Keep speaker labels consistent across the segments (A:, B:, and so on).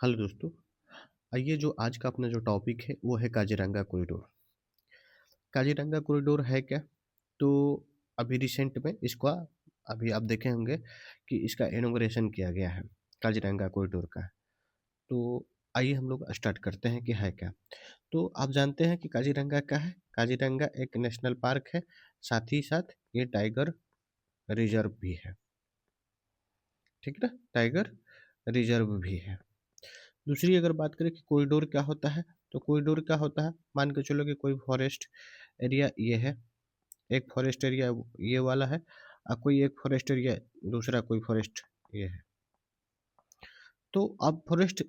A: Hello दोस्तों। आइए जो आज का अपना जो टॉपिक है वो है काजीरंगा कॉरिडोर। काजीरंगा कॉरिडोर है क्या? तो अभी रिसेंट में इसका अभी आप देखे होंगे कि इसका इनॉग्रेशन किया गया है काजीरंगा कॉरिडोर का। तो आइए हम लोग स्टार्ट करते हैं कि है क्या। तो आप जानते हैं कि काजीरंगा क्या है? काजीरंगा एक नेशनल पार्क है, साथ ही साथ ये टाइगर रिजर्व भी है। ठीक ना, टाइगर रिजर्व भी है। दूसरी अगर बात करें कि कॉरिडोर क्या होता है, तो कॉरिडोर क्या होता है, मान के चलो कि कोई फॉरेस्ट एरिया ये है, एक फॉरेस्ट एरिया ये वाला है, और कोई एक फॉरेस्ट एरिया दूसरा कोई फॉरेस्ट ये है। तो अब फॉरेस्ट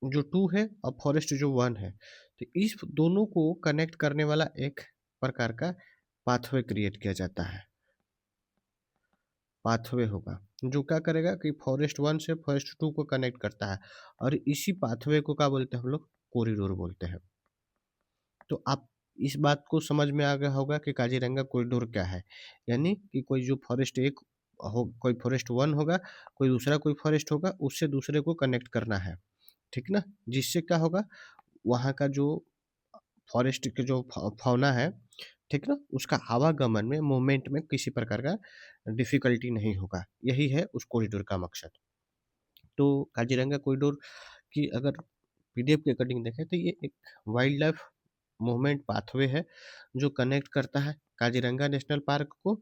A: जो टू है और फॉरेस्ट जो वन है, तो इस दोनों को कनेक्ट करने वाला एक प्रकार का पाथवे क्रिएट किया जाता है। पाथवे होगा जो क्या करेगा कि फॉरेस्ट वन से फॉरेस्ट टू को कनेक्ट करता है, और इसी पाथवे को क्या बोलते हैं हम लोग? कॉरिडोर बोलते हैं। तो आप इस बात को समझ में आ गया होगा कि काजीरंगा कॉरिडोर क्या है। यानी कि कोई जो फॉरेस्ट एक हो, कोई फॉरेस्ट वन होगा, कोई दूसरा कोई फॉरेस्ट होगा, उससे दूसरे को कनेक्ट करना है। ठीक ना, जिससे क्या होगा, वहाँ का जो फॉरेस्ट के जो फौना है, ठीक ना, उसका आवागमन में मूवमेंट में किसी प्रकार का डिफिकल्टी नहीं होगा। यही है उस कॉरिडोर का मकसद। तो काजीरंगा कॉरिडोर की अगर पीडीएफ के अकॉर्डिंग देखें तो ये एक वाइल्ड लाइफ मूवमेंट पाथवे है जो कनेक्ट करता है काजीरंगा नेशनल पार्क को,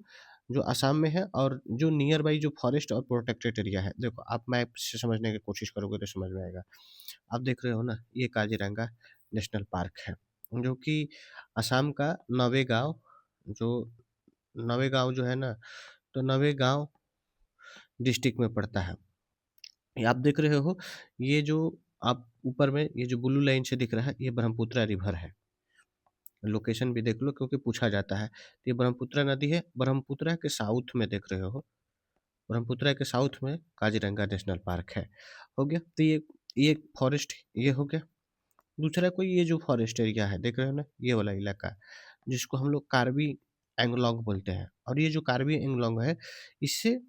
A: जो असम में है, और जो नियर बाई जो फॉरेस्ट और प्रोटेक्टेड एरिया है। देखो आप मैप से समझने की कोशिश करोगे तो समझ में आएगा। आप देख रहे हो ना, ये काजीरंगा नेशनल पार्क है जो कि असम का नवेगांव, जो नवेगांव जो है ना, तो नवेगांव डिस्ट्रिक्ट में पड़ता है। ये आप देख रहे हो, ये जो आप ऊपर में ये जो ब्लू लाइन से दिख रहा है, ये ब्रह्मपुत्रा रिवर है। लोकेशन भी देख लो क्योंकि पूछा जाता है। तो ये ब्रह्मपुत्रा नदी है, ब्रह्मपुत्रा के साउथ में देख रहे हो, ब्रह्मपुत्रा के साउथ में काजीरंगा नेशनल पार्क है। हो गया, तो ये फॉरेस्ट ये हो गया। दूसरा कोई ये जो फॉरेस्ट एरिया है देख रहे हो ना, ये वाला इलाका जिसको हम लोग कार्बी एंगलोंग बोलते हैं, और ये जो कार्बी एंगलोंग है, इससे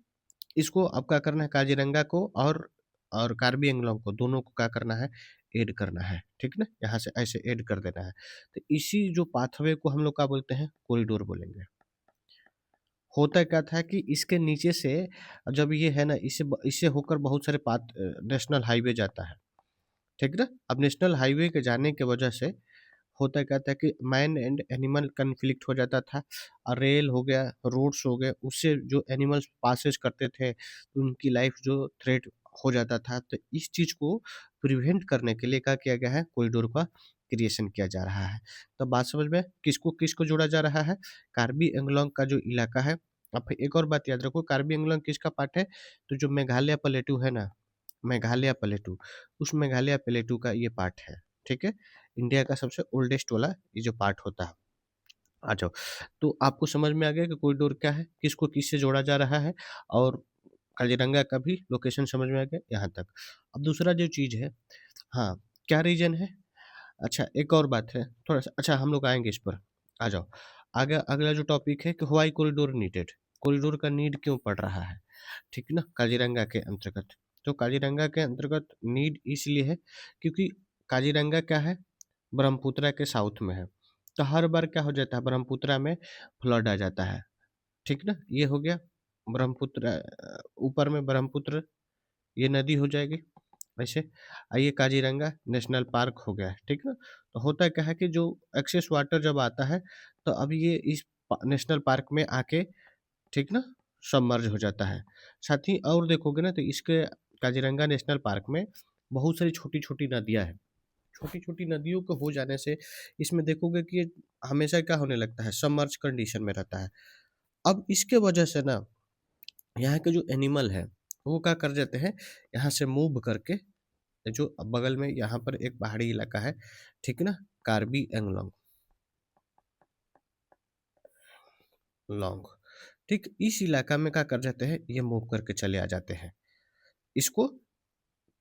A: इसको अब क्या करना है, काजीरंगा को और कार्बी एंगलोंग को, दोनों को क्या करना है, ऐड करना है। ठीक ना, यहाँ से ऐसे ऐड कर देना है। तो इसी जो पाथवे को हम लोग क्या बोलते हैं, कॉरिडोर बोलेंगे। होता क्या था कि इसके नीचे से जब ये है ना, इसे इससे होकर बहुत सारे पाथ नेशनल हाईवे जाता है। ठीक ना, अब नेशनल हाईवे के जाने की वजह से होता क्या था कि मैन एंड एनिमल कन्फ्लिक्ट हो जाता था, और रेल हो गया, रोड्स हो गए, उससे जो एनिमल्स पासेस करते थे तो उनकी लाइफ जो थ्रेट हो जाता था। तो इस चीज़ को प्रिवेंट करने के लिए क्या किया गया है, कॉरिडोर का क्रिएशन किया जा रहा है। तो बात समझ में, किसको किसको जोड़ा जा रहा है, कार्बी एंगलोंग का जो इलाका है। अब एक और बात याद रखो, कार्बी एंगलोंग किसका पार्ट है, तो जो मेघालय प्लेटू है ना, मेघालय प्लेटू, उस मेघालय प्लेटू का ये पार्ट है। ठीक है, इंडिया का सबसे ओल्डेस्ट वाला ये जो पार्ट होता है। आ जाओ, तो आपको समझ में आ गया कि कॉरिडोर क्या है, किसको किससे जोड़ा जा रहा है, और काजीरंगा का भी लोकेशन समझ में आ गया यहाँ तक। अब दूसरा जो चीज़ है, हाँ, क्या रीजन है। अच्छा एक और बात है थोड़ा सा, अच्छा हम लोग आएंगे इस पर। आ जाओ आगे, अगला जो टॉपिक है कि व्हाई कॉरिडोर नीडेड, कॉरिडोर का नीड क्यों पड़ रहा है। ठीक ना, काजीरंगा के अंतर्गत। तो काजीरंगा के अंतर्गत नीड इसलिए है क्योंकि काजीरंगा क्या है, ब्रह्मपुत्रा के साउथ में है। तो हर बार क्या हो जाता है, ब्रह्मपुत्रा में फ्लड आ जाता है। ठीक ना, ये हो गया ब्रह्मपुत्र, ऊपर में ब्रह्मपुत्र ये नदी हो जाएगी ऐसे। आइए काजीरंगा नेशनल पार्क हो गया, ठीक ना। तो होता क्या है कि जो एक्सेस वाटर जब आता है, तो अब ये इस नेशनल पार्क में आके, ठीक ना, सबमर्ज हो जाता है। साथ ही और देखोगे ना, तो इसके काजीरंगा नेशनल पार्क में बहुत सारी छोटी छोटी नदियां हैं। छोटी छोटी नदियों के हो जाने से इसमें देखोगे कि ये हमेशा क्या होने लगता है, सबमर्ज कंडीशन में रहता है। अब इसके वजह से ना, यहाँ के जो एनिमल है वो क्या कर जाते हैं, यहाँ से मूव करके, जो बगल में यहाँ पर एक पहाड़ी इलाका है, ठीक ना, कार्बी एंगलोंग लॉन्ग, ठीक, इस इलाका में क्या कर जाते हैं, ये मूव करके चले आ जाते हैं इसको।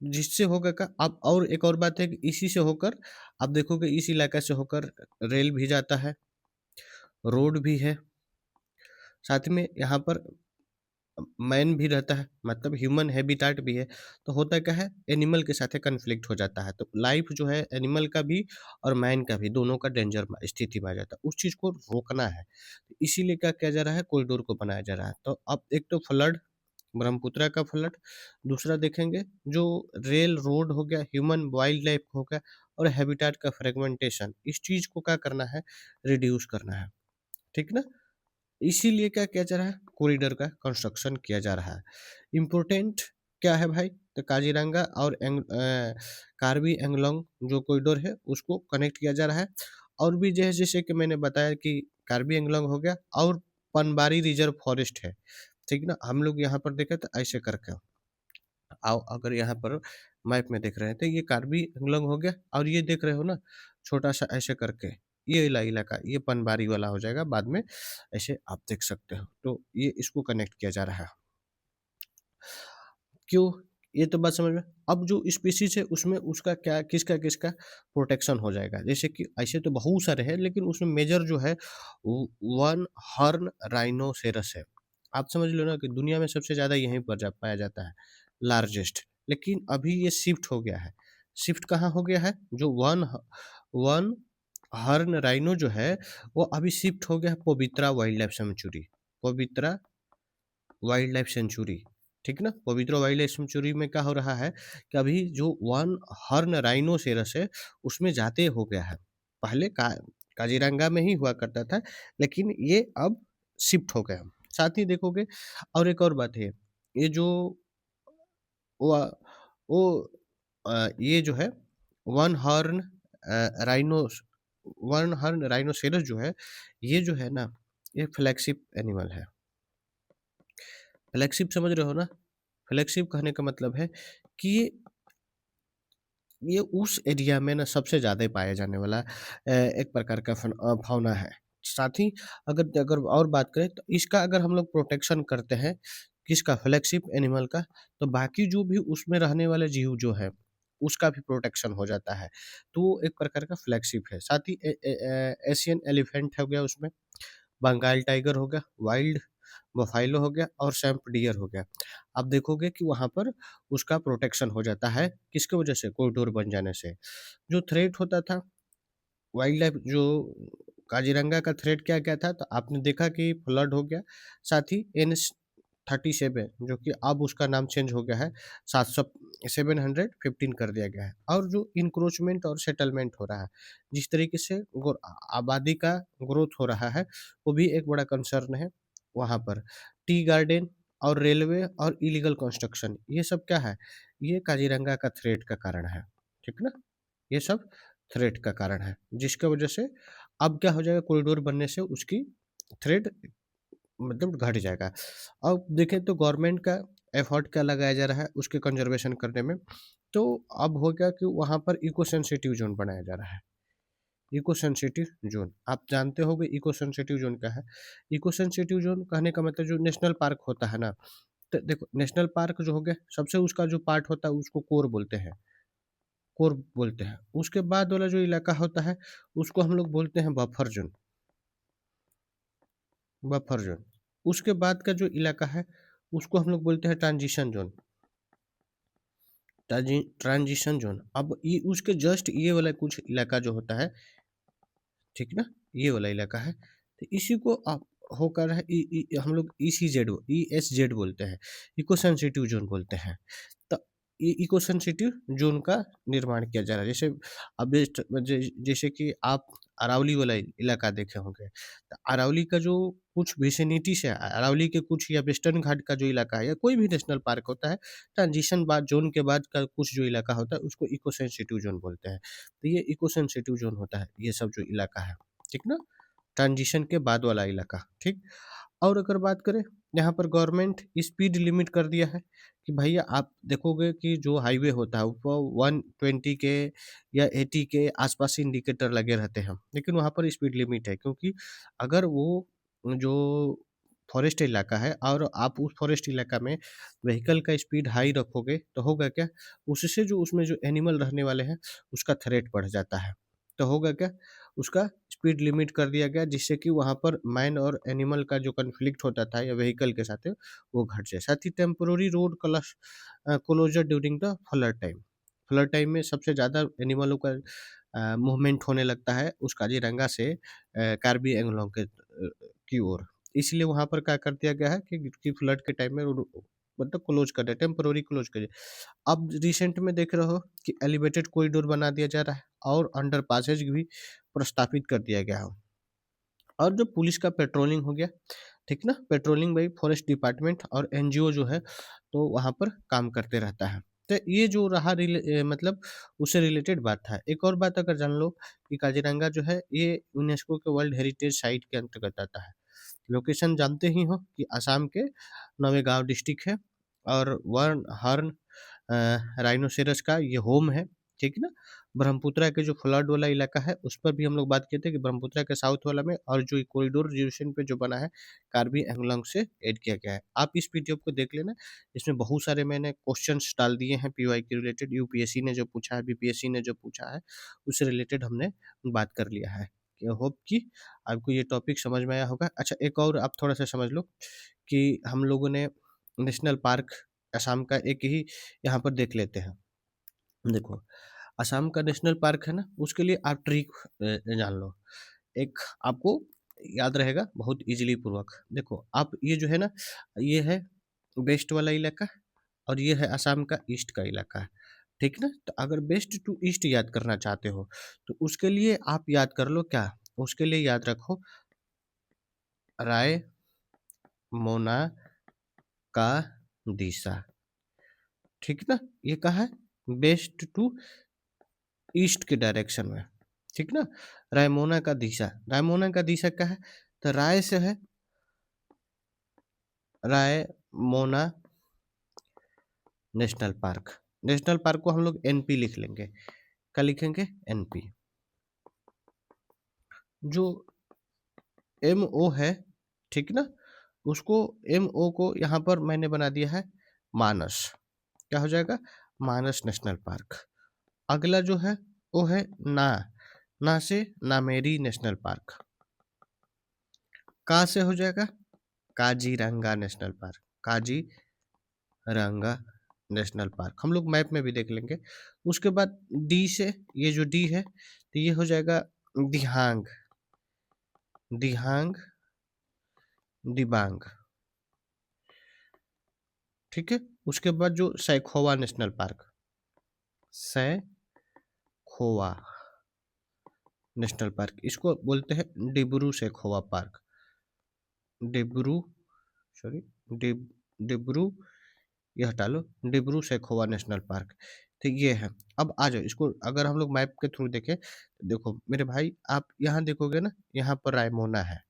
A: जिससे होगा का, अब और एक और बात है कि इसी से होकर आप देखोगे इस इलाका से होकर रेल भी जाता है, रोड भी है, साथ में यहाँ पर मैन भी रहता है, मतलब ह्यूमन हैबिटेट भी है, तो होता क्या है, एनिमल के साथ कन्फ्लिक्ट हो जाता है, तो लाइफ जो है एनिमल का भी और मैन का भी दोनों का डेंजर स्थिति में आ जाता है, उस चीज़ को रोकना है। तो इसीलिए क्या किया जा रहा है, कॉरिडोर को बनाया जा रहा है। तो अब एक तो फ्लड, ब्रह्मपुत्रा का फ्लड, दूसरा देखेंगे जो रेल रोड हो गया, ह्यूमन वाइल्ड लाइफ हो गया और हैबिटेट का फ्रेगमेंटेशन, इस चीज़ को क्या करना है, रिड्यूस करना है, ठीक ना? इसीलिए क्या किया जा रहा है, कॉरिडोर का कंस्ट्रक्शन किया जा रहा है। इम्पोर्टेंट क्या है भाई, तो काजीरंगा और कार्बी एंगलोंग जो कॉरिडोर है उसको कनेक्ट किया जा रहा है। और भी जैसे जैसे कि मैंने बताया कि कार्बी एंगलोंग हो गया और पनबारी रिजर्व फॉरेस्ट है, ठीक ना? हम लोग यहाँ पर देखें तो ऐसे करके आओ, अगर यहाँ पर मैप में देख रहे हैं तो ये कार्बी एंगलोंग हो गया और ये देख रहे हो ना, छोटा सा ऐसे करके ये इलाका ये पनबारी वाला हो जाएगा बाद में, ऐसे आप देख सकते हो। तो ये इसको कनेक्ट किया जा रहा है। क्यों? ये तो बात समझ में। अब जो स्पीशीज़ है उसमें उसका क्या किसका-किसका प्रोटेक्शन हो जाएगा। जैसे कि ऐसे तो बहुत सारे हैं लेकिन उसमें मेजर जो है वो वन हॉर्न राइनोसेरस है। आप समझ लो ना कि दुनिया में सबसे ज़्यादा यहीं पर जा पाया जाता है, लार्जेस्ट। लेकिन अभी ये शिफ्ट हो गया है। शिफ्ट कहाँ हो गया है? जो वन हॉर्न राइनो जो है वो अभी शिफ्ट हो गया है पवित्रा वाइल्ड लाइफ सेंचुरी। पवित्रा वाइल्ड लाइफ सेंचुरी, ठीक ना? पवित्रा वाइल्ड लाइफ सेंचुरी में क्या हो रहा है कि अभी जो वन हॉर्न राइनोसेरस है उसमें जाते हो गया है। पहले काजीरंगा में ही हुआ करता था लेकिन ये अब शिफ्ट हो गया। साथ ही देखोगे और एक और बात है, ये जो वो वो ये जो है one horn rhinos one horn rhinoceros जो है, ये जो है ना, ये फ्लैगशिप एनिमल है। फ्लैगशिप समझ रहे हो ना? फ्लैगशिप कहने का मतलब है कि ये उस एरिया में ना सबसे ज़्यादा पाया जाने वाला एक प्रकार का फाउना है। साथ ही अगर अगर और बात करें तो इसका अगर हम लोग प्रोटेक्शन करते हैं, किसका? फ्लैगशिप एनिमल का, तो बाकी जो भी उसमें रहने वाले जीव जो है, उसका भी प्रोटेक्शन हो जाता है। तो वो एक प्रकार का फ्लैगशिप है। साथ ही एशियन एलिफेंट हो गया उसमें, बंगाल टाइगर हो गया, वाइल्ड बफैलो हो गया और सैंप डियर हो गया। आप देखोगे कि वहाँ पर उसका प्रोटेक्शन हो जाता है, किसकी वजह से? कॉरिडोर बन जाने से। जो थ्रेट होता था वाइल्ड लाइफ जो काज़ीरंगा का थ्रेट क्या-क्या था? तो आपने देखा कि फ्लड हो गया, साथ ही एनएच 37 जो कि अब उसका नाम चेंज हो गया है, 700 715 कर दिया गया है। और जो इंक्रोचमेंट और सेटलमेंट हो रहा है, जिस तरीके से आबादी का ग्रोथ हो रहा है, वो भी एक बड़ा कंसर्न है वहाँ पर। टी गार्डन और रेलवे और इलीगल कंस्ट्रक्शन, ये सब क्या है? ये काज़ीरंगा का थ्रेट का कारण है, ठीक ना? ये सब थ्रेट का कारण है, जिसकी वजह से अब क्या हो जाएगा, कॉरिडोर बनने से उसकी थ्रेट मतलब घट जाएगा। अब देखें तो गवर्नमेंट का एफर्ट क्या लगाया जा रहा है उसके कंजर्वेशन करने में, तो अब हो गया कि वहाँ पर इको सेंसिटिव ज़ोन बनाया जा रहा है। इको सेंसिटिव ज़ोन, आप जानते होंगे इको सेंसिटिव ज़ोन क्या है? इको सेंसिटिव ज़ोन कहने का मतलब जो नेशनल पार्क होता है ना, तो देखो नेशनल पार्क जो हो गया, सबसे उसका जो पार्ट होता है उसको कोर बोलते हैं। कोर बोलते हैं। उसके बाद वाला जो इलाका होता है, उसको हम लोग बोलते हैं बफर ज़ोन, बफर ज़ोन। उसके बाद का जो इलाका है, उसको हम लोग बोलते हैं ट्रांज़िशन ज़ोन, ट्रांज़िशन ज़ोन। अब ये उसके जस्ट ये वाला कुछ इलाका जो होता है, ठीक ना? ये वाला इलाका है, तो इसी को आप होकर है इ इ हम लोग ईसीज़ेड ईएसज़ेड बोलते हैं, इको सेंसिटिव ज़ोन बोलते हैं। तो ये इको सेंसिटिव ज़ोन का निर्माण किया जा रहा है। जैसे अब जैसे कि आप अरावली वाला इलाका देखे होंगे, तो अरावली का जो कुछ विसिनिटी से अरावली के कुछ या वेस्टर्न घाट का जो इलाका है या कोई भी नेशनल पार्क होता है, ट्रांज़िशन बाद ज़ोन के बाद का कुछ जो इलाका होता है, उसको इको सेंसिटिव ज़ोन बोलते हैं। तो ये इको सेंसिटिव ज़ोन होता है, ये सब जो इलाका है, ठीक ना? ट्रांज़िशन के बाद वाला इलाका, ठीक? और अगर बात करें, यहाँ पर गवर्नमेंट स्पीड लिमिट कर दिया है कि भैया आप देखोगे कि जो हाईवे होता है वो 120 के या 80 के आसपास इंडिकेटर लगे रहते हैं, लेकिन वहाँ पर स्पीड लिमिट है, क्योंकि अगर वो जो फॉरेस्ट इलाका है और आप उस फॉरेस्ट इलाका में व्हीकल का स्पीड हाई रखोगे तो होगा क्या, उससे जो उसमें जो एनिमल रहने वाले हैं उसका थ्रेट बढ़ जाता है। तो होगा क्या, उसका स्पीड लिमिट कर दिया गया, जिससे कि वहाँ पर मैन और एनिमल का जो कॉन्फ्लिक्ट होता था या व्हीकल के साथ वो घट जाए। साथ ही temporary road closure during the flood time. Flood time में सबसे ज़्यादा एनिमलों का मूवमेंट होने लगता है उस काज़ीरंगा से कार्बी एंगलोंग की ओर। इसलिए वहाँ पर क्या कर दिया गया है कि फ्लड के टाइम में रोड मतलब क्लोज कर दिया, टेम्पोररी क्लोज कर दिया। अब रिसेंट में देख रहे हो कि एलिवेटेड कॉरिडोर बना दिया जा रहा है और अंडर पासेज भी प्रस्तावित कर दिया गया है। और जो पुलिस का पेट्रोलिंग हो गया, ठीक ना? पेट्रोलिंग भाई फॉरेस्ट डिपार्टमेंट और एनजीओ जो है तो वहाँ पर काम करते रहता है। तो ये जो रहा मतलब उससे रिलेटेड बात था। एक और बात अगर जान लो कि काजीरंगा जो है ये यूनेस्को के वर्ल्ड हेरिटेज साइट के अंतर्गत आता है। लोकेशन जानते ही हो कि असम के नवेगांव डिस्ट्रिक्ट है और वर्न हर्न राइनोसेरस का ये होम है, ठीक है ना? ब्रह्मपुत्रा के जो फ्लड वाला इलाका है उस पर भी हम लोग बात किए थे कि ब्रह्मपुत्रा के साउथ वाला में और जो कॉरिडोर ड्यूरेशन पे जो बना है कार्बी एंगलोंग से ऐड किया गया है। आप इस पीडीएफ को देख लेना, इसमें बहुत सारे मैंने क्वेश्चंस डाल दिए हैं पीवाई के रिलेटेड, यूपीएससी ने जो पूछा है, बीपीएससी ने जो पूछा है, उससे रिलेटेड हमने बात कर लिया है। होप कि आपको ये टॉपिक समझ में आया होगा। अच्छा, एक और आप थोड़ा सा समझ लो कि हम लोगों ने नेशनल पार्क असम का एक ही यहाँ पर देख लेते हैं। देखो, असम का नेशनल पार्क है ना, उसके लिए आप ट्रिक जान लो। एक आपको याद रहेगा बहुत इजीली पूर्वक। देखो, आप ये जो है ना, ये है वेस्ट वाला इलाका और ये है असम का ईस्ट का इलाका, ठीक ना? तो अगर वेस्ट टू ईस्ट याद करना चाहते हो तो उसके लिए आप याद कर लो क्या, उसके लिए याद रखो राय मोना का दिशा, ठीक ना? ये कहा है वेस्ट टू ईस्ट के डायरेक्शन में, ठीक ना? रायमोना का दिशा, रायमोना का दिशा क्या है? तो राय से है Raimona national park. National park को हम लोग एनपी लिख लेंगे। क्या लिखेंगे? एनपी। जो एमओ है, ठीक ना, उसको एमओ को यहाँ पर मैंने बना दिया है मानस। क्या हो जाएगा? मानस नेशनल पार्क। अगला जो है वो है ना, ना से नामेरी नेशनल पार्क। का से हो जाएगा Kaziranga national park. Kaziranga national park हम लोग मैप में भी देख लेंगे। उसके बाद डी से, ये जो डी है तो ये हो जाएगा दिहांग, दिहांग दिबांग, ठीक है। उसके बाद जो Saikhowa national park, Saikhowa national park, इसको बोलते हैं डिब्रू सैखोवा पार्क। डिब्रू, सॉरी, डिब्रू, ये हटा लो, डिब्रू सैखोवा नेशनल पार्क। तो ये है। अब आ जाओ, इसको अगर हम लोग मैप के थ्रू देखें, देखो मेरे भाई, आप यहाँ देखोगे ना, यहाँ पर रायमोना है,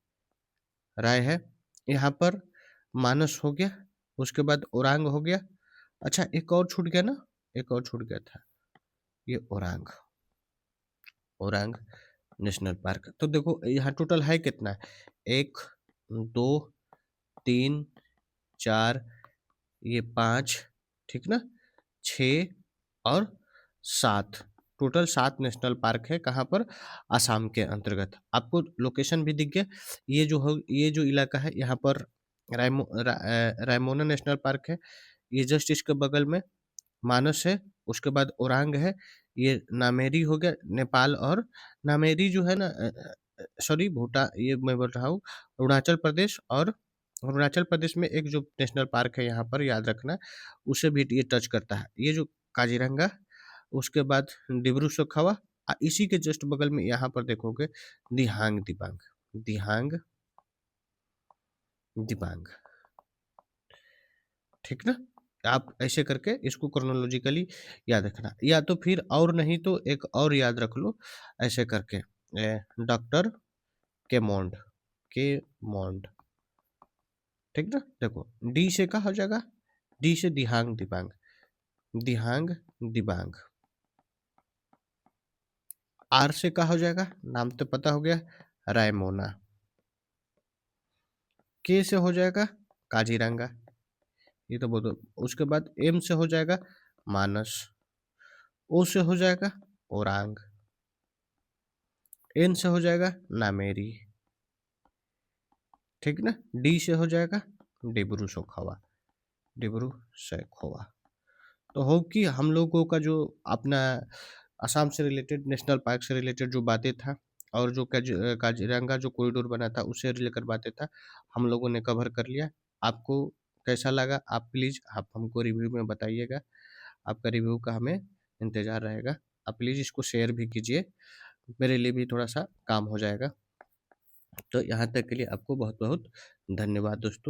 A: राय है, यहाँ पर मानस हो गया, उसके बाद ओरांग हो गया। अच्छा, एक और छूट गया ना, एक और छूट गया था, ये ओरांग, ओरांग नेशनल पार्क। तो देखो यहाँ टोटल है कितना? 1 2 3 4, ये 5, ठीक ना, 6 और 7, टोटल 7 नेशनल पार्क है। कहाँ पर? आसाम के अंतर्गत। आपको लोकेशन भी दिख गया। ये जो हो, ये जो इलाका है यहाँ पर रायमोना नेशनल पार्क है, ये जस्ट इसके बगल में मानस है, उसके बाद ओरांग है, ये नामेरी हो गया नेपाल, और नामेरी जो है ना, सॉरी भूटान, ये मैं बोल रहा हूँ अरुणाचल प्रदेश, और अरुणाचल प्रदेश में एक जो नेशनल पार्क है यहाँ पर याद रखना, उसे भी ये टच करता है, ये जो काजीरंगा, उसके बाद डिब्रू सैखोवा, इसी के जस्ट बगल में यहाँ पर देखोगे दिहांग दिबांग, दिहांग दिबांग, ठीक ना? आप ऐसे करके इसको क्रोनोलॉजिकली याद रखना, या तो फिर और नहीं तो एक और याद रख लो ऐसे करके, डॉक्टर केमोंड, केमोंड, ठीक ना? देखो डी से क्या हो जाएगा? डी से दिहांग दिबांग, दिहांग दिबांग। आर से क्या हो जाएगा? नाम तो पता हो गया, रायमोना। के से हो जाएगा काजीरंगा, ये तो बोलो। उसके बाद एम से हो जाएगा मानस, ओ से हो जाएगा ओरांग, एन से हो जाएगा नामेरी, ठीक ना। डी से हो जाएगा डिब्रू सोखावा, डिब्रू सैखोवा। तो हो कि हम लोगों का जो अपना असम से रिलेटेड, नेशनल पार्क से रिलेटेड जो बातें था, और जो काजीरंगा जो कॉरिडोर बना था उससे रिलेकर बातें था, हम लोगों ने कवर कर लिया। आपको कैसा लगा आप प्लीज़ आप हमको रिव्यू में बताइएगा। आपका रिव्यू का हमें इंतज़ार रहेगा। आप प्लीज़ इसको शेयर भी कीजिए, मेरे लिए भी थोड़ा सा काम हो जाएगा। तो यहाँ तक के लिए आपको बहुत बहुत धन्यवाद दोस्तों।